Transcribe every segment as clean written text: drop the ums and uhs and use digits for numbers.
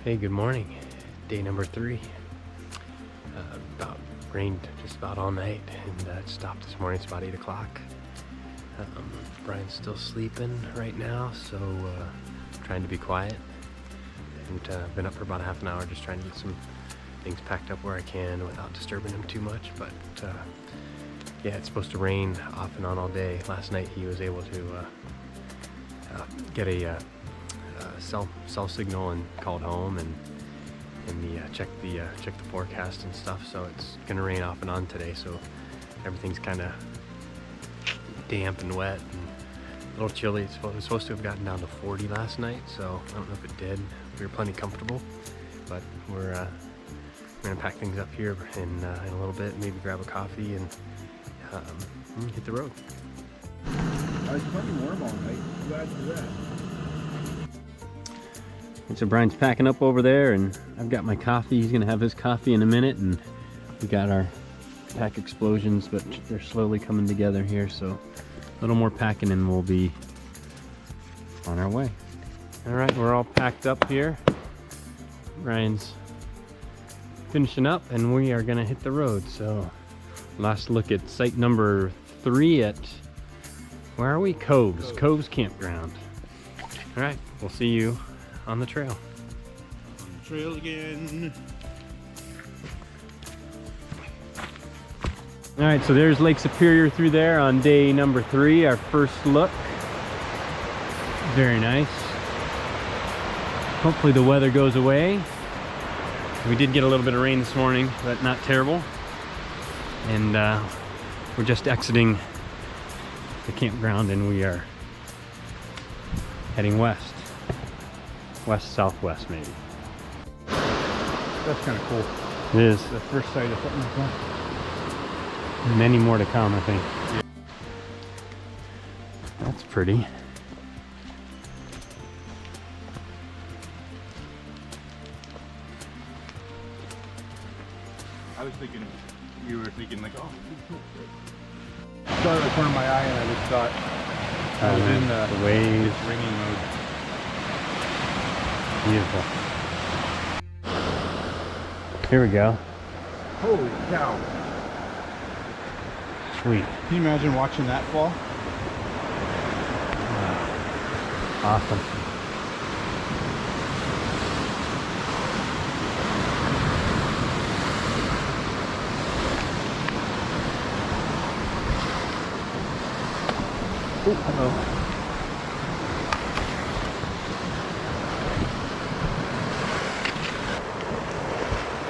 Hey, good morning. Day number 3. About rained just about all night, and it stopped this morning. It's about 8 o'clock. Brian's still sleeping right now, so trying to be quiet. And been up for about half an hour just trying to get some things packed up where I can without disturbing him too much. But yeah, it's supposed to rain off and on all day. Last night he was able to get a cell signal and called home and check the forecast and stuff. So it's gonna rain off and on today, so everything's kind of damp and wet and a little chilly. It was supposed to have gotten down to 40 last night, so I don't know if it did. We were plenty comfortable, but we're gonna pack things up here in a little bit, maybe grab a coffee and hit the road. It's plenty warm all night. Glad for that. And so Brian's packing up over there, and I've got my coffee. He's gonna have his coffee in a minute, and we got our pack explosions, but they're slowly coming together here. So a little more packing and we'll be on our way. All right, we're all packed up here. Brian's finishing up, and we are gonna hit the road. So last look at site number 3 at, where are we? Coves Campground. All right, we'll see you on the trail. On the trail again. All right, so there's Lake Superior through there on day number 3, our first look. Very nice. Hopefully the weather goes away. We did get a little bit of rain this morning, but not terrible. And we're just exiting the campground, and we are heading west. West-southwest, maybe. That's kind of cool. It is. The first sight of something like that. Many more to come, I think. Yeah. That's pretty. I was thinking, you were thinking like, oh. I saw it at the corner of my eye, and I just thought I was in the waves, ringing mode. Beautiful. Here we go. Holy cow. Sweet. Can you imagine watching that fall? Awesome. Ooh, uh-oh.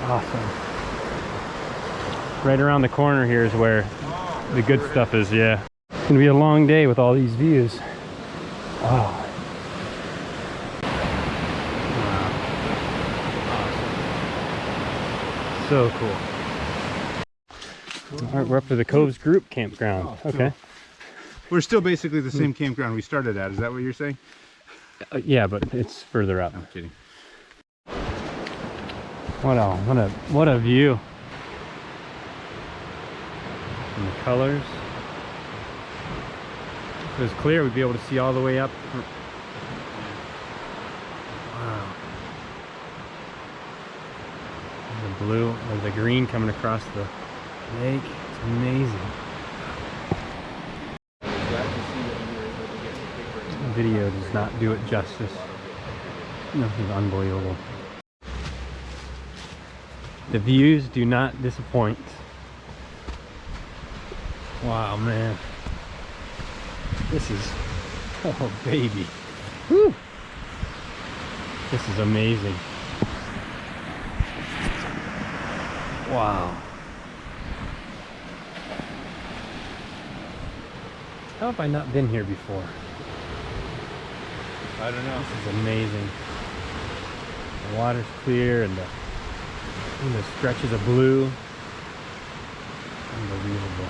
Awesome. Right around the corner here is where the good stuff is, yeah. It's gonna be a long day with all these views. Wow. So cool. All right, we're up to the Coves Group Campground. Oh, cool. Okay. We're still basically the same campground we started at. Is that what you're saying? Yeah, but it's further up. I'm kidding. What a view. And the colors. If it was clear, we'd be able to see all the way up. Wow. And the blue or the green coming across the lake. It's amazing. The video does not do it justice. This is unbelievable. The views do not disappoint. Wow, man. This is, oh baby. Woo! This is amazing. Wow. How have I not been here before? I don't know. This is amazing. The water's clear and the stretches of blue. Unbelievable.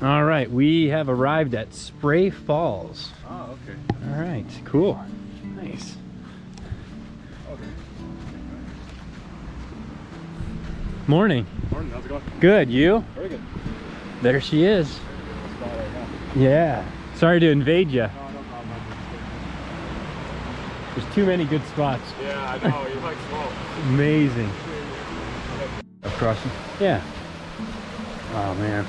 All right, we have arrived at Spray Falls. Oh, okay. All right, cool. Nice. Okay. Morning. Morning, how's it going? Good, you? Very good. There she is. Spot right now. Yeah. Sorry to invade you. No, no problem. There's too many good spots. Yeah, I know. You like smoke. Amazing. Across. Yeah. Oh man.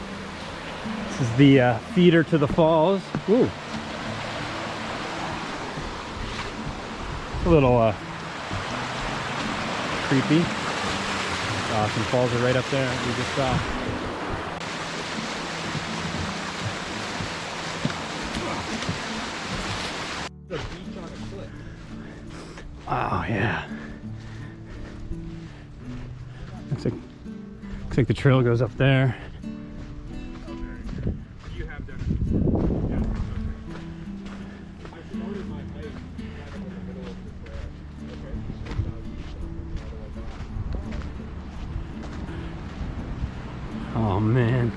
This is the feeder to the falls. Ooh. A little creepy. Some falls are right up there we just saw. The beach on a cliff. Oh yeah. Looks like the trail goes up there. You have done it before. Yeah. Okay. I promoted my bike right in the middle of the trail. Okay. Oh man.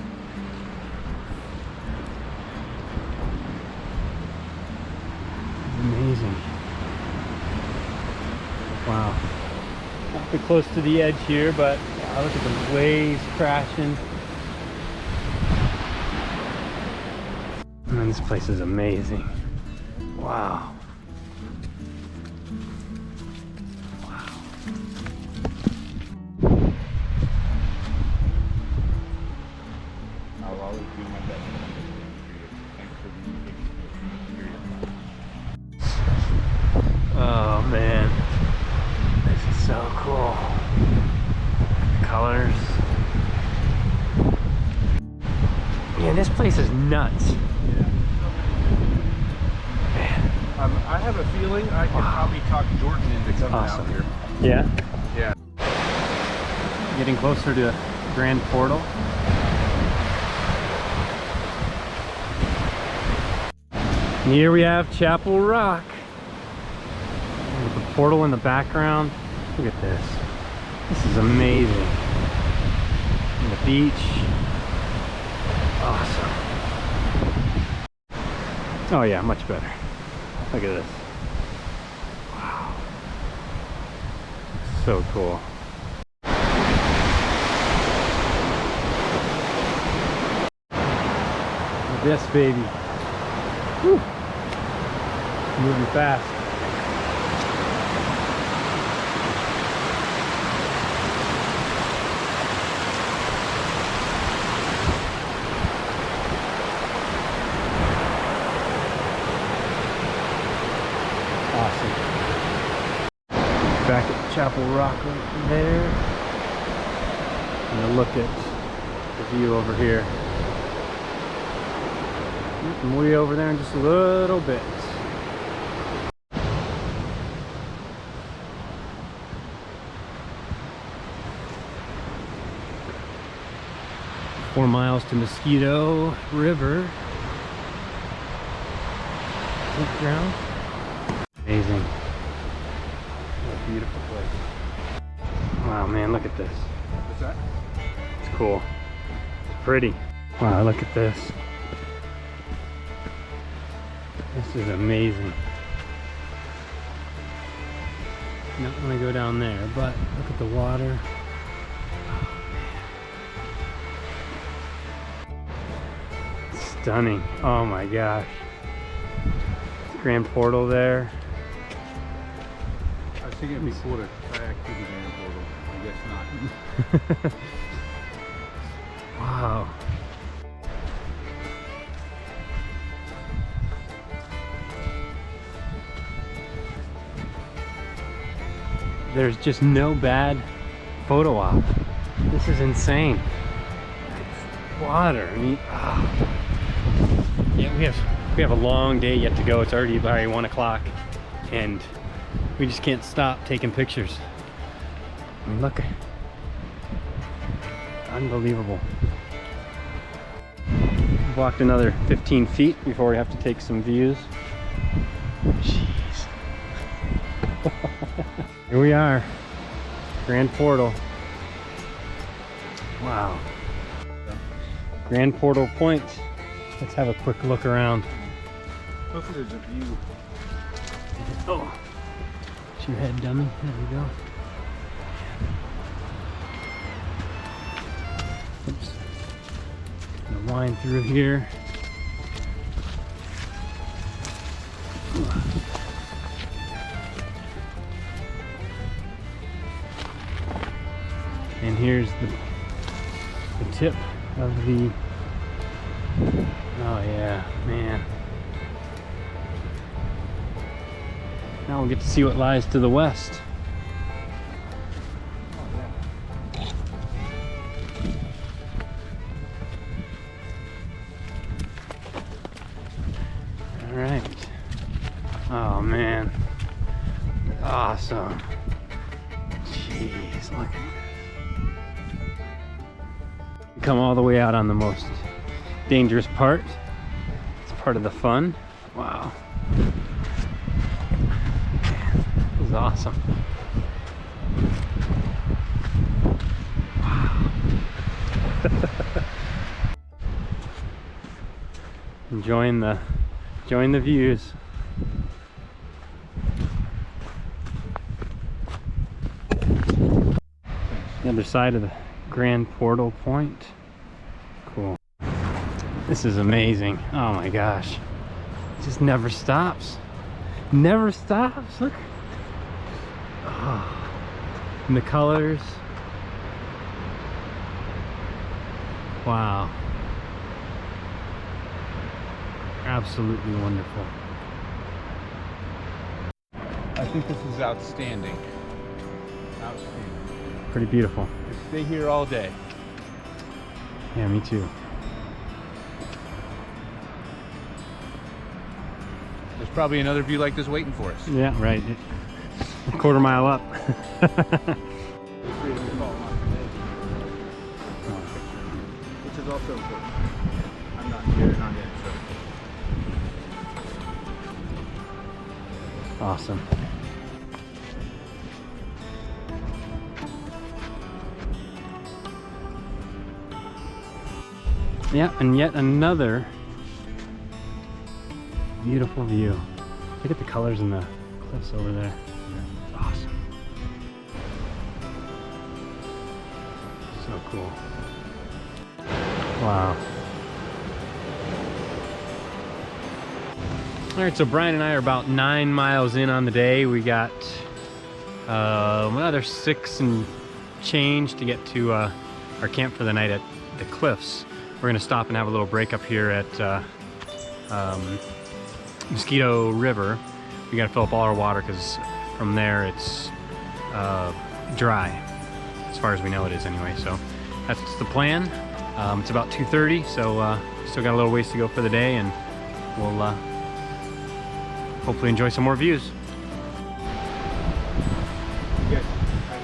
Amazing. Wow. Not too close to the edge here, but wow, look at the waves crashing. Man, this place is amazing. Wow. Wow. I'll always do my best. Thanks for being Oh man. This is so cool. The colors. Man, this place is nuts. I have a feeling I could probably talk Jordan into coming Awesome. out here. Yeah? Yeah. Getting closer to Grand Portal. And here we have Chapel Rock. With the portal in the background. Look at this. This is amazing. And the beach. Awesome. Oh yeah, much better. Look at this. Wow. So cool. This baby. Whew. Moving fast. Awesome. Back at Chapel Rock right there. I'm gonna look at the view over here. And way over there in just a little bit. Four miles to Mosquito River. Campground. Amazing. What a beautiful place. Wow, man, look at this. What's that? It's cool. It's pretty. Wow, look at this. This is amazing. Not want to go down there, but look at the water. Stunning. Oh my gosh. Grand Portal there. I was thinking it'd be cool to kayak through the Grand Portal. I guess not. Wow. There's just no bad photo op. This is insane. It's water. I mean, yeah, we have a long day yet to go. It's already by 1 o'clock, and we just can't stop taking pictures. I mean, look, unbelievable. We've walked another 15 feet before we have to take some views. Jeez. Here we are, Grand Portal. Wow. Grand Portal Point. Let's have a quick look around. Hopefully there's a view. Oh, it's your head, dummy. There we go. Oops. Gonna wind through here. here's the tip of the, oh yeah, man. Now we'll get to see what lies to the west. All right. Oh man. Awesome. Jeez, look at this. We come all the way out on the most dangerous part. It's part of the fun. Wow. This is awesome. Wow. Enjoying the views. The other side of the Grand Portal Point. Cool. This is amazing. Oh my gosh. It just never stops. Never stops. Look. Oh. And the colors. Wow. Absolutely wonderful. I think this is outstanding. Outstanding. Pretty beautiful. I'd stay here all day. Yeah, me too. There's probably another view like this waiting for us. Yeah, right. A quarter mile up. Which is also important. I'm not here and I'm in, so. Awesome. Yeah, and yet another beautiful view. Look at the colors in the cliffs over there. It's awesome. So cool. Wow. All right, so Brian and I are about 9 miles in on the day. We got another 6 and change to get to our camp for the night at the Cliffs. We're gonna stop and have a little break up here at Mosquito River. We gotta fill up all our water because from there it's dry, as far as we know it is anyway. So that's the plan. It's about 2:30, so still got a little ways to go for the day, and we'll hopefully enjoy some more views. Yes,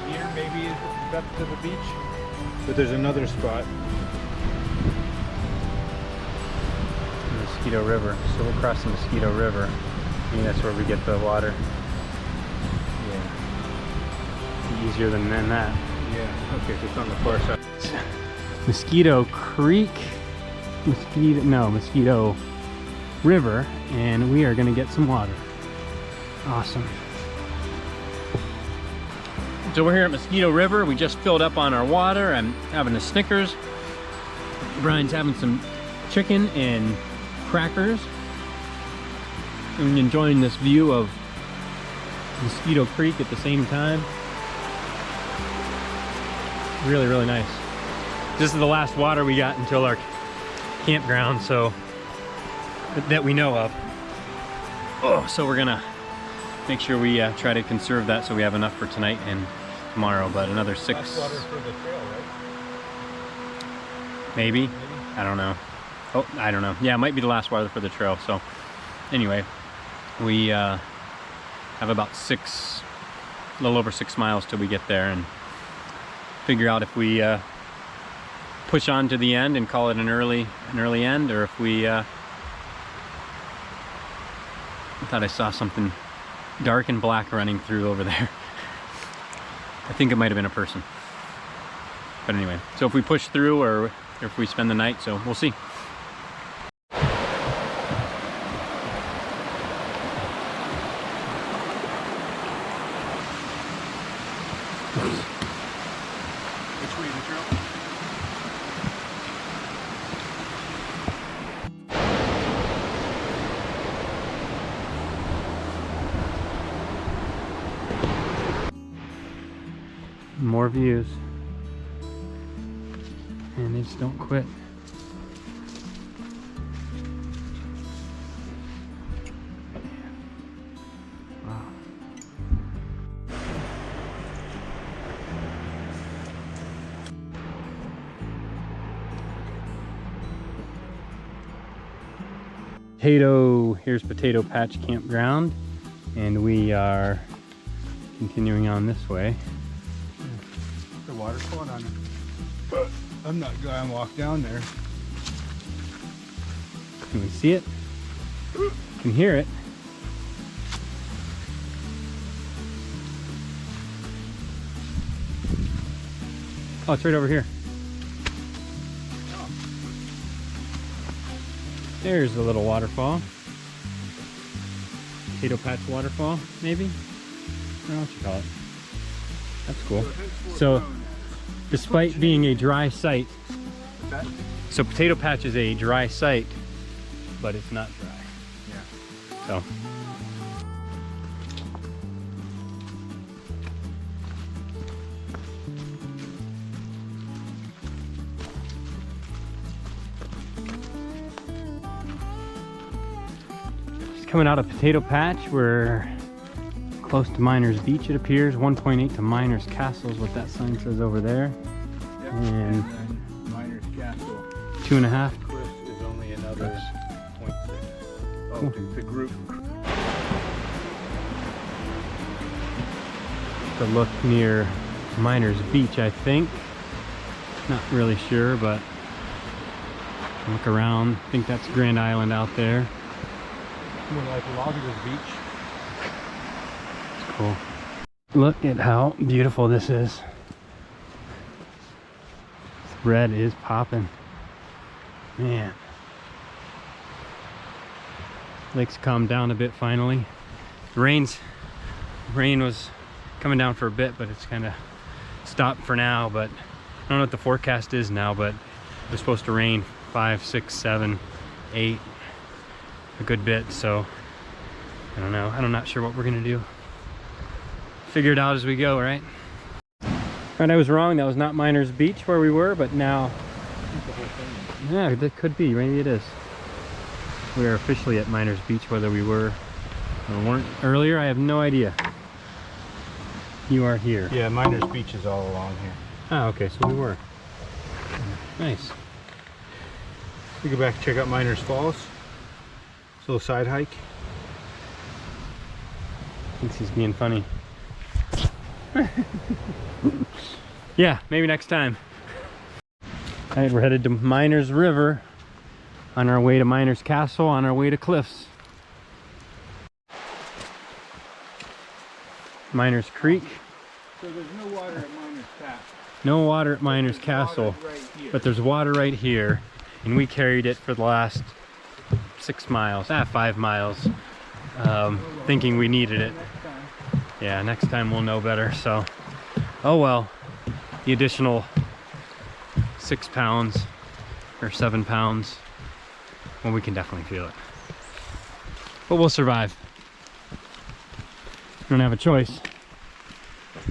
here maybe is the depth to the beach, but there's another spot. Mosquito River. So we'll cross the Mosquito River. Maybe that's where we get the water. Yeah. Easier than that. Yeah. Okay, so it's on the far side. Mosquito Creek. Mosquito River, and we are going to get some water. Awesome. So we're here at Mosquito River. We just filled up on our water. I'm having a Snickers. Brian's having some chicken and crackers. And enjoying this view of Mosquito Creek at the same time. Really, really nice. This is the last water we got until our campground, so that we know of. Oh, so we're gonna make sure we try to conserve that so we have enough for tonight and tomorrow. But another 6. Last water for the trail, right? Maybe. I don't know. Oh, I don't know. Yeah, it might be the last water for the trail. So anyway, we have about a little over 6 miles till we get there, and figure out if we push on to the end and call it an early end, or if we I thought I saw something dark and black running through over there. I think it might have been a person. But anyway, so if we push through or if we spend the night, so we'll see. Which way, the trail? More views. and they just don't quit. Wow. Here's Potato Patch Campground, and we are continuing on this way. The waterfall on it. But I'm not going to walk down there. Can we see it? Can hear it. Oh, it's right over here. There's the little waterfall. Potato Patch Waterfall, maybe? I don't know what you call it. That's cool. So, despite being a dry site, so Potato Patch is a dry site, but it's not dry. Yeah. So. Just coming out of Potato Patch, we're close to Miners Beach, it appears. 1.8 to Miners Castle is what that sign says over there. Yep. And then Miners Castle. 2.5. Cliffs is only another 0.6. Oh, Cool. it's a group. To look near Miners Beach, I think. Not really sure, but look around. I think that's Grand Island out there. More like Lobbyers Beach. It's cool. Look at how beautiful this is. This red is popping. Man. Lake's calmed down a bit finally. Rain was coming down for a bit, but it's kind of stopped for now. But I don't know what the forecast is now, but it was supposed to rain 5, 6, 7, 8, a good bit. So I don't know. I'm not sure what we're gonna do. Figure it out as we go, right? Right, I was wrong. That was not Miners Beach where we were, but now, yeah, that could be. Maybe it is. We are officially at Miners Beach, whether we were or weren't earlier. I have no idea. You are here. Yeah, Miners Beach is all along here. Ah, okay, so we were. Nice. We go back and check out Miners Falls. It's a little side hike. Thinks he's being funny. Yeah, maybe next time. All right, we're headed to Miners River on our way to Miners Castle, on our way to Cliffs. Miners Creek. So there's no water at Miners Castle. No water at Miners Castle, Right here. but there's water right here, and we carried it for the last 6 miles, 5 miles, thinking we needed it. Next time. Yeah, next time we'll know better. So, oh well, the additional 6 pounds or 7 pounds, well, we can definitely feel it, but we'll survive. We don't have a choice.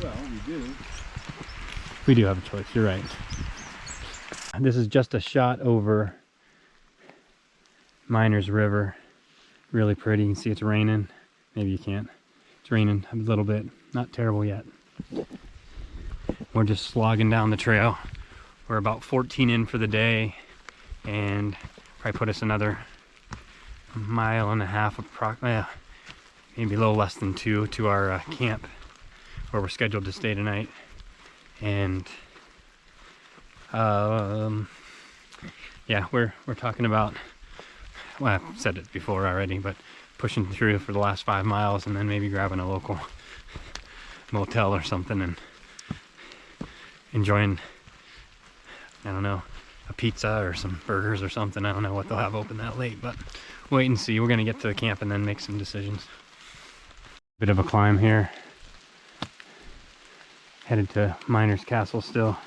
Well, we do. We do have a choice, you're right. This is just a shot over Miners River. Really pretty. You can see it's raining. Maybe you can't. It's raining a little bit. Not terrible yet. We're just slogging down the trail. We're about 14 in for the day, and probably put us another 1.5 miles, approximately, maybe a little less than 2 to our camp where we're scheduled to stay tonight. And yeah, we're talking about, well, I've said it before already, but pushing through for the last 5 miles and then maybe grabbing a local motel or something and enjoying, I don't know, a pizza or some burgers or something. I don't know what they'll have open that late, but wait and see. We're gonna get to the camp and then make some decisions. Bit of a climb here. Headed to Miners Castle still.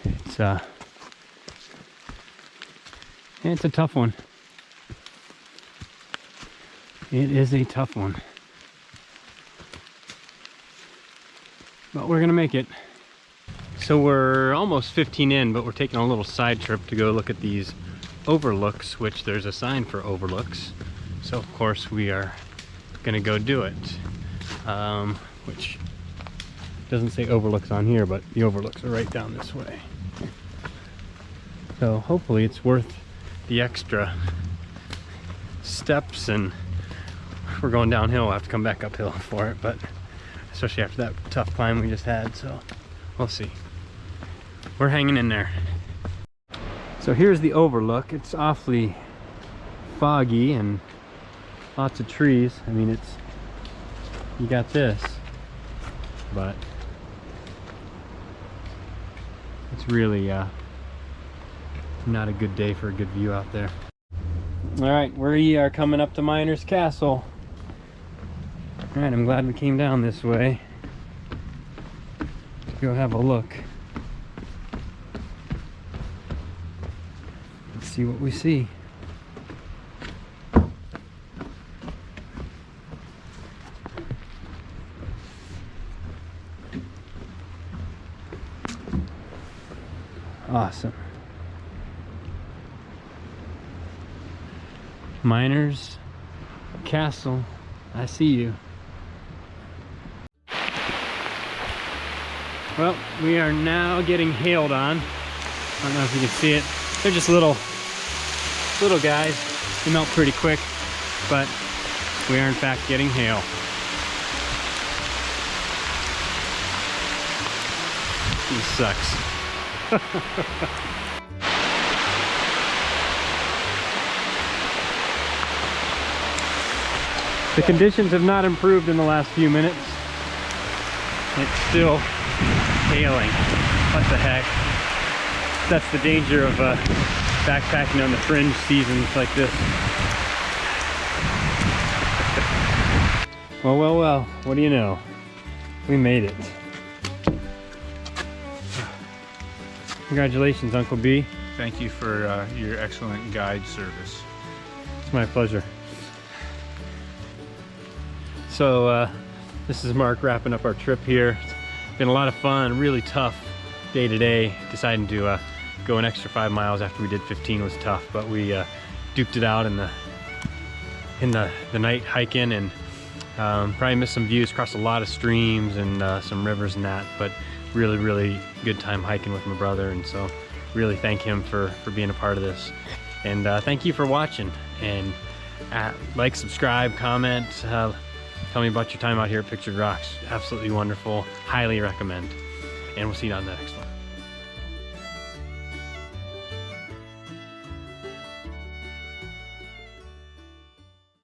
It's a tough one. It is a tough one. But we're gonna make it. So we're almost 15 in, but we're taking a little side trip to go look at these overlooks, which there's a sign for overlooks. So of course we are gonna go do it. Which doesn't say overlooks on here, but the overlooks are right down this way. So hopefully it's worth the extra steps, and if we're going downhill, we'll have to come back uphill for it, but especially after that tough climb we just had, so we'll see. We're hanging in there. So here's the overlook. It's awfully foggy and lots of trees. I mean, you got this, but it's really not a good day for a good view out there. All right, we are coming up to Miner's Castle. All right, I'm glad we came down this way to go have a look. Let's see what we see. Awesome. Miner's Castle, I see you. Well, we are now getting hailed on. I don't know if you can see it. They're just little guys. They melt pretty quick, but we are in fact getting hail. This sucks. The conditions have not improved in the last few minutes. It's still hailing. What the heck? That's the danger of backpacking on the fringe seasons like this. Well, what do you know? We made it. Congratulations, Uncle B. Thank you for your excellent guide service. It's my pleasure. So this is Mark wrapping up our trip here. It's been a lot of fun, really tough day today. Deciding to go an extra 5 miles after we did 15 was tough, but we duked it out in the night hiking, and probably missed some views, crossed a lot of streams and some rivers and that, but really good time hiking with my brother, and so really thank him for being a part of this. And thank you for watching, and like, subscribe, comment, tell me about your time out here at Pictured Rocks. Absolutely wonderful, highly recommend, and we'll see you on the next one.